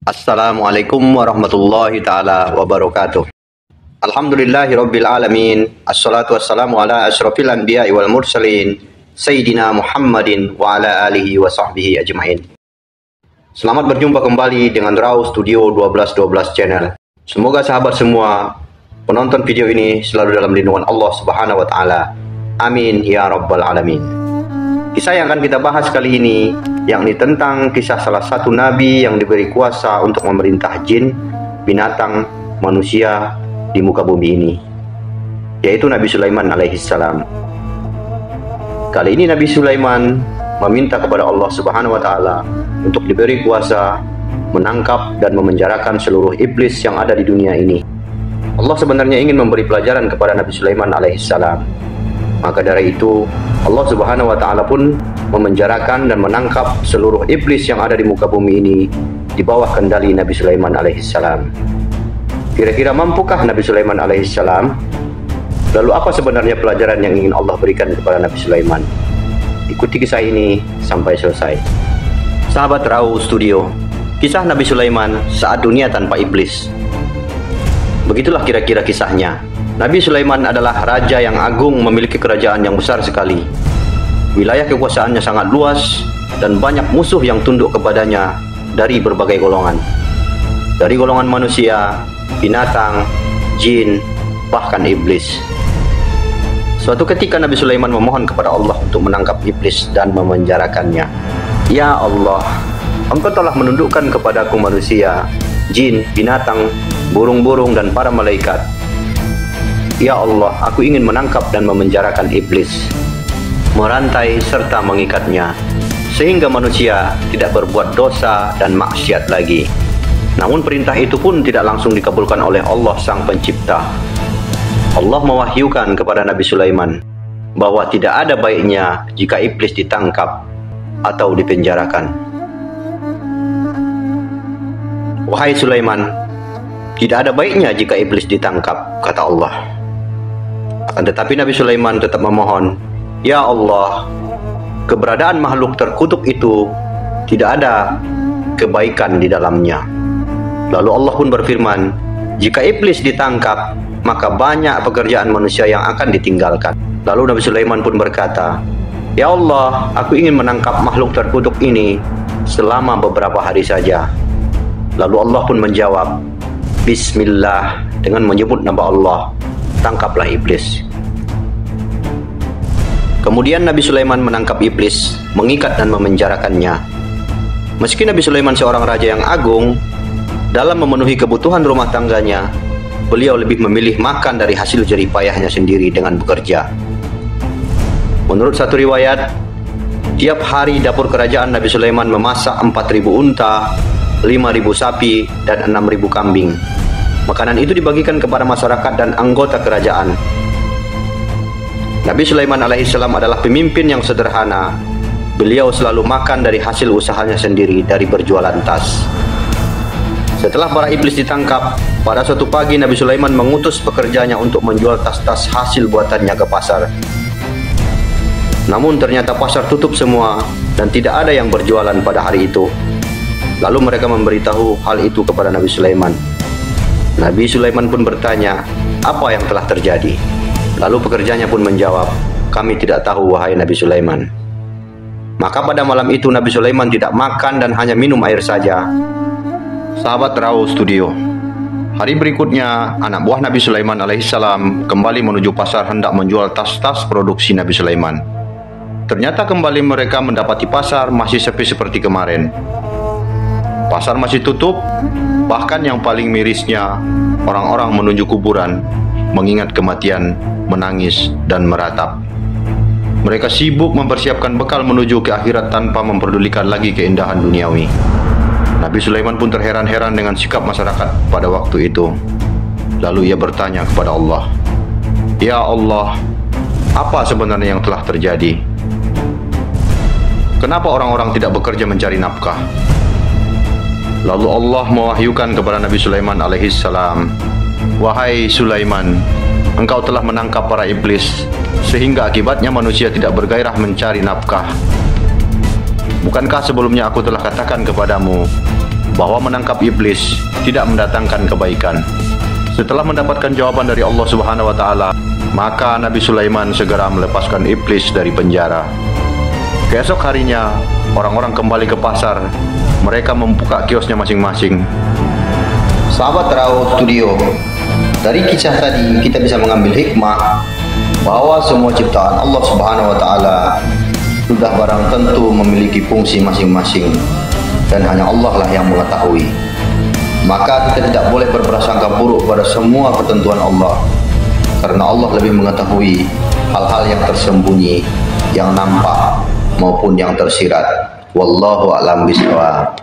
Assalamualaikum warahmatullahi ta'ala wabarakatuh. Alhamdulillahi rabbil alamin. Assalatu wassalamu ala asyrafil anbiya'i wal mursalin Sayyidina Muhammadin wa ala alihi wa sahbihi ajma'in. Selamat berjumpa kembali dengan Raw Studio 1212 channel. Semoga sahabat semua penonton video ini selalu dalam lindungan Allah subhanahu wa ta'ala. Amin ya rabbal alamin. Kisah yang akan kita bahas kali ini yakni tentang kisah salah satu nabi yang diberi kuasa untuk memerintah jin, binatang, manusia di muka bumi ini, yaitu Nabi Sulaiman alaihissalam. Kali ini Nabi Sulaiman meminta kepada Allah subhanahu wa ta'ala untuk diberi kuasa menangkap dan memenjarakan seluruh iblis yang ada di dunia ini. Allah sebenarnya ingin memberi pelajaran kepada Nabi Sulaiman alaihissalam. Maka dari itu Allah subhanahu wa ta'ala pun memenjarakan dan menangkap seluruh iblis yang ada di muka bumi ini di bawah kendali Nabi Sulaiman alaihissalam. Kira-kira mampukah Nabi Sulaiman alaihissalam? Lalu apa sebenarnya pelajaran yang ingin Allah berikan kepada Nabi Sulaiman? Ikuti kisah ini sampai selesai. Sahabat Raw Studio, kisah Nabi Sulaiman saat dunia tanpa iblis. Begitulah kira-kira kisahnya. Nabi Sulaiman adalah raja yang agung, memiliki kerajaan yang besar sekali. Wilayah kekuasaannya sangat luas dan banyak musuh yang tunduk kepadanya dari berbagai golongan. Dari golongan manusia, binatang, jin, bahkan iblis. Suatu ketika Nabi Sulaiman memohon kepada Allah untuk menangkap iblis dan memenjarakannya. Ya Allah, Engkau telah menundukkan kepadaku manusia, jin, binatang, burung-burung dan para malaikat. Ya Allah, aku ingin menangkap dan memenjarakan iblis, merantai serta mengikatnya, sehingga manusia tidak berbuat dosa dan maksiat lagi. Namun perintah itu pun tidak langsung dikabulkan oleh Allah Sang Pencipta. Allah mewahyukan kepada Nabi Sulaiman bahwa tidak ada baiknya jika iblis ditangkap atau dipenjarakan. Wahai Sulaiman, tidak ada baiknya jika iblis ditangkap, kata Allah. Akan tetapi Nabi Sulaiman tetap memohon, Ya Allah, keberadaan makhluk terkutuk itu tidak ada kebaikan di dalamnya. Lalu Allah pun berfirman, jika iblis ditangkap, maka banyak pekerjaan manusia yang akan ditinggalkan. Lalu Nabi Sulaiman pun berkata, Ya Allah, aku ingin menangkap makhluk terkutuk ini selama beberapa hari saja. Lalu Allah pun menjawab, Bismillah, dengan menyebut nama Allah, tangkaplah iblis. Kemudian Nabi Sulaiman menangkap iblis, mengikat dan memenjarakannya. Meski Nabi Sulaiman seorang raja yang agung, dalam memenuhi kebutuhan rumah tangganya, beliau lebih memilih makan dari hasil jerih payahnya sendiri dengan bekerja. Menurut satu riwayat, tiap hari dapur kerajaan Nabi Sulaiman memasak 4.000 unta, 5.000 sapi, dan 6.000 kambing. Makanan itu dibagikan kepada masyarakat dan anggota kerajaan. Nabi Sulaiman alaihissalam adalah pemimpin yang sederhana. Beliau selalu makan dari hasil usahanya sendiri dari berjualan tas. Setelah para iblis ditangkap, pada suatu pagi Nabi Sulaiman mengutus pekerjanya untuk menjual tas-tas hasil buatannya ke pasar. Namun ternyata pasar tutup semua dan tidak ada yang berjualan pada hari itu. Lalu mereka memberitahu hal itu kepada Nabi Sulaiman. Nabi Sulaiman pun bertanya, apa yang telah terjadi? Lalu pekerjanya pun menjawab, kami tidak tahu wahai Nabi Sulaiman. Maka pada malam itu Nabi Sulaiman tidak makan dan hanya minum air saja. Sahabat Raw Studio, hari berikutnya anak buah Nabi Sulaiman alaihissalam kembali menuju pasar hendak menjual tas-tas produksi Nabi Sulaiman. Ternyata kembali mereka mendapati pasar masih sepi seperti kemarin. Pasar masih tutup, bahkan yang paling mirisnya, orang-orang menuju kuburan, mengingat kematian, menangis, dan meratap. Mereka sibuk mempersiapkan bekal menuju ke akhirat tanpa memperdulikan lagi keindahan duniawi. Nabi Sulaiman pun terheran-heran dengan sikap masyarakat pada waktu itu. Lalu ia bertanya kepada Allah, Ya Allah, apa sebenarnya yang telah terjadi? Kenapa orang-orang tidak bekerja mencari nafkah? Lalu Allah mewahyukan kepada Nabi Sulaiman alaihissalam, Wahai Sulaiman, engkau telah menangkap para iblis, sehingga akibatnya manusia tidak bergairah mencari nafkah. Bukankah sebelumnya aku telah katakan kepadamu bahwa menangkap iblis tidak mendatangkan kebaikan. Setelah mendapatkan jawaban dari Allah Subhanahu wa taala, maka Nabi Sulaiman segera melepaskan iblis dari penjara. Keesok harinya, orang-orang kembali ke pasar. Mereka membuka kiosnya masing-masing. Sahabat Raut Studio, dari kisah tadi kita bisa mengambil hikmah bahwa semua ciptaan Allah Subhanahu wa taala sudah barang tentu memiliki fungsi masing-masing dan hanya Allah lah yang mengetahui. Maka kita tidak boleh berprasangka buruk pada semua ketentuan Allah, karena Allah lebih mengetahui hal-hal yang tersembunyi, yang nampak maupun yang tersirat. Wallahu a'lam bishawab.